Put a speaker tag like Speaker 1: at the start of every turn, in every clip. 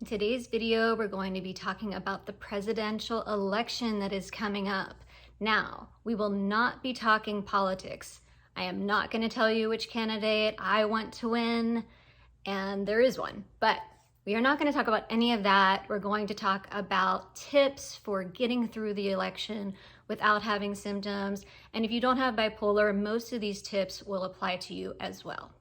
Speaker 1: In today's video, we're going to be talking about the presidential election that is coming up. Now, we will not be talking politics. I am not going to tell you which candidate I want to win, and there is one, but we are not going to talk about any of that. We're going to talk about tips for getting through the election without having symptoms. And if you don't have bipolar, most of these tips will apply to you as well.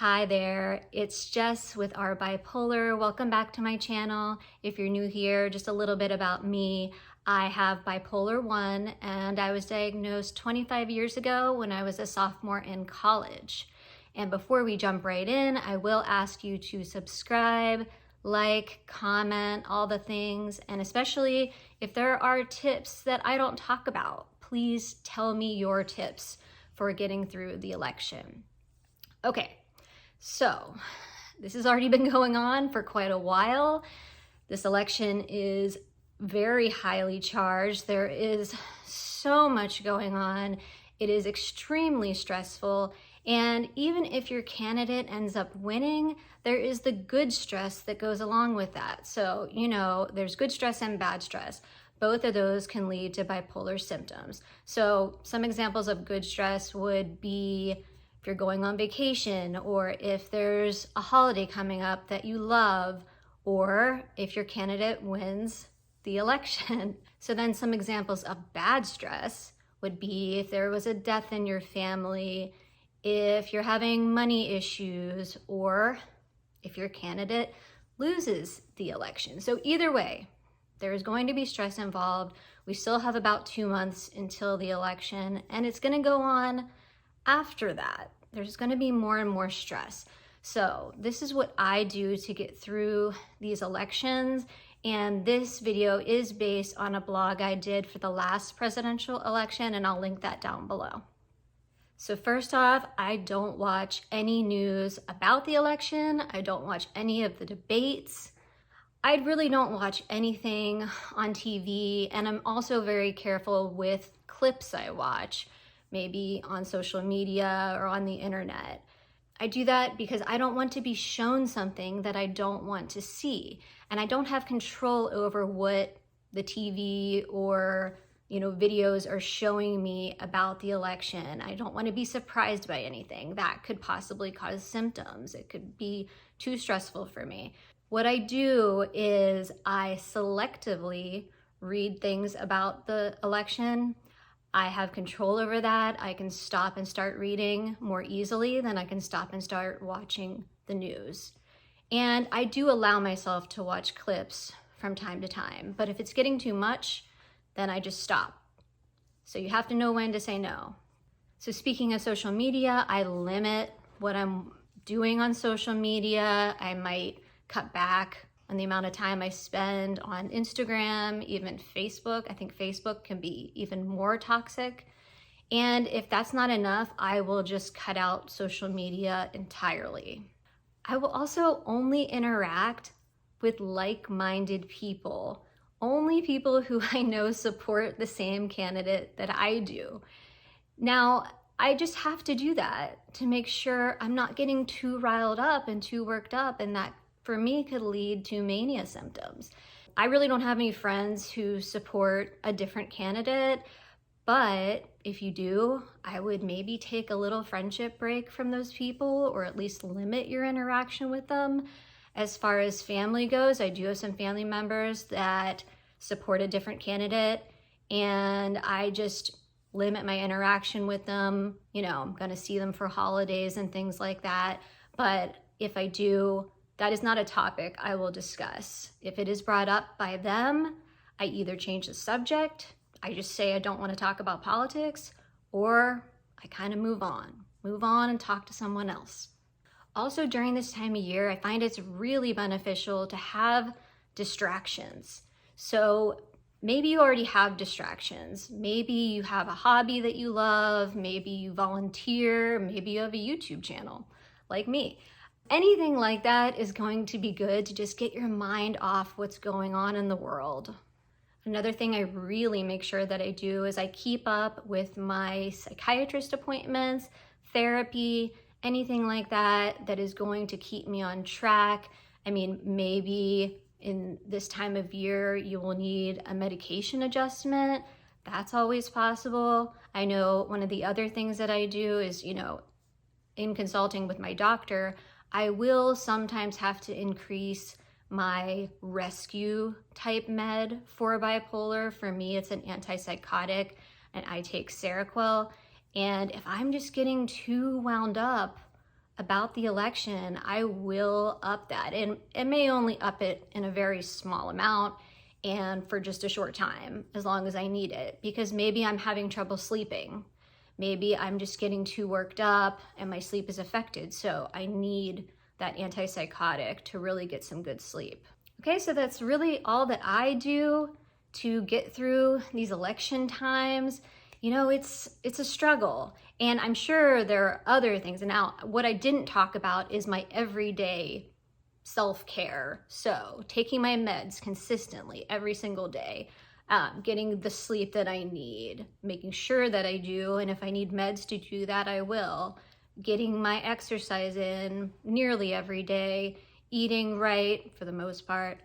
Speaker 1: Hi there, it's Jess with Our Bipolar. Welcome back to my channel. If you're new here, just a little bit about me. I have bipolar 1 and I was diagnosed 25 years ago when I was a sophomore in college. And before we jump right in, I will ask you to subscribe, like, comment, all the things, and especially if there are tips that I don't talk about, please tell me your tips for getting through the election. Okay. So this has already been going on for quite a while. This election is very highly charged. There is so much going on. It is extremely stressful. And even if your candidate ends up winning, there is the good stress that goes along with that. So, there's good stress and bad stress. Both of those can lead to bipolar symptoms. So some examples of good stress would be if you're going on vacation, or if there's a holiday coming up that you love, or if your candidate wins the election. So then some examples of bad stress would be if there was a death in your family, if you're having money issues, or if your candidate loses the election. So either way, there is going to be stress involved. We still have about 2 months until the election, and it's going to go on after that. There's going to be more and more stress. So this is what I do to get through these elections. And this video is based on a blog I did for the last presidential election, and I'll link that down below. So first off, I don't watch any news about the election. I don't watch any of the debates. I really don't watch anything on TV. And I'm also very careful with clips I watch, maybe on social media or on the internet. I do that because I don't want to be shown something that I don't want to see. And I don't have control over what the TV or, videos are showing me about the election. I don't want to be surprised by anything that could possibly cause symptoms. It could be too stressful for me. What I do is I selectively read things about the election. I have control over that. I can stop and start reading more easily than I can stop and start watching the news. And I do allow myself to watch clips from time to time, but if it's getting too much, then I just stop. So you have to know when to say no. So speaking of social media, I limit what I'm doing on social media. I might cut back on the amount of time I spend on Instagram, even Facebook. I think Facebook can be even more toxic. And if that's not enough, I will just cut out social media entirely. I will also only interact with like-minded people, only people who I know support the same candidate that I do. Now, I just have to do that to make sure I'm not getting too riled up and too worked up, and that for me could lead to mania symptoms. I really don't have any friends who support a different candidate, but if you do, I would maybe take a little friendship break from those people, or at least limit your interaction with them. As far as family goes, I do have some family members that support a different candidate, and I just limit my interaction with them. I'm gonna see them for holidays and things like that. But if I do, that is not a topic I will discuss. If it is brought up by them, I either change the subject, I just say I don't want to talk about politics, or I kind of move on and talk to someone else. Also, during this time of year, I find it's really beneficial to have distractions. So maybe you already have distractions. Maybe you have a hobby that you love, maybe you volunteer, maybe you have a YouTube channel like me. Anything like that is going to be good to just get your mind off what's going on in the world. Another thing I really make sure that I do is I keep up with my psychiatrist appointments, therapy, anything like that that is going to keep me on track. I mean, maybe in this time of year, you will need a medication adjustment. That's always possible. I know one of the other things that I do is, in consulting with my doctor, I will sometimes have to increase my rescue type med for bipolar. For me, it's an antipsychotic, and I take Seroquel. And if I'm just getting too wound up about the election, I will up that. And it may only up it in a very small amount and for just a short time, as long as I need it, because maybe I'm having trouble sleeping. Maybe I'm just getting too worked up and my sleep is affected. So I need that antipsychotic to really get some good sleep. Okay, so that's really all that I do to get through these election times. It's a struggle, and I'm sure there are other things. And now what I didn't talk about is my everyday self-care. So taking my meds consistently every single day, getting the sleep that I need, making sure that I do, and if I need meds to do that, I will. Getting my exercise in nearly every day, eating right for the most part,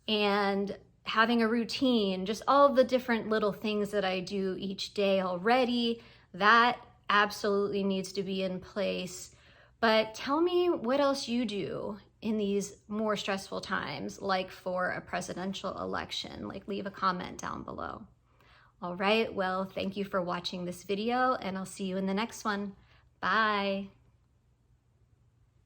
Speaker 1: and having a routine, just all the different little things that I do each day already, that absolutely needs to be in place. But tell me what else you do in these more stressful times, like for a presidential election. Like, leave a comment down below. All right, well, thank you for watching this video, and I'll see you in the next one. Bye.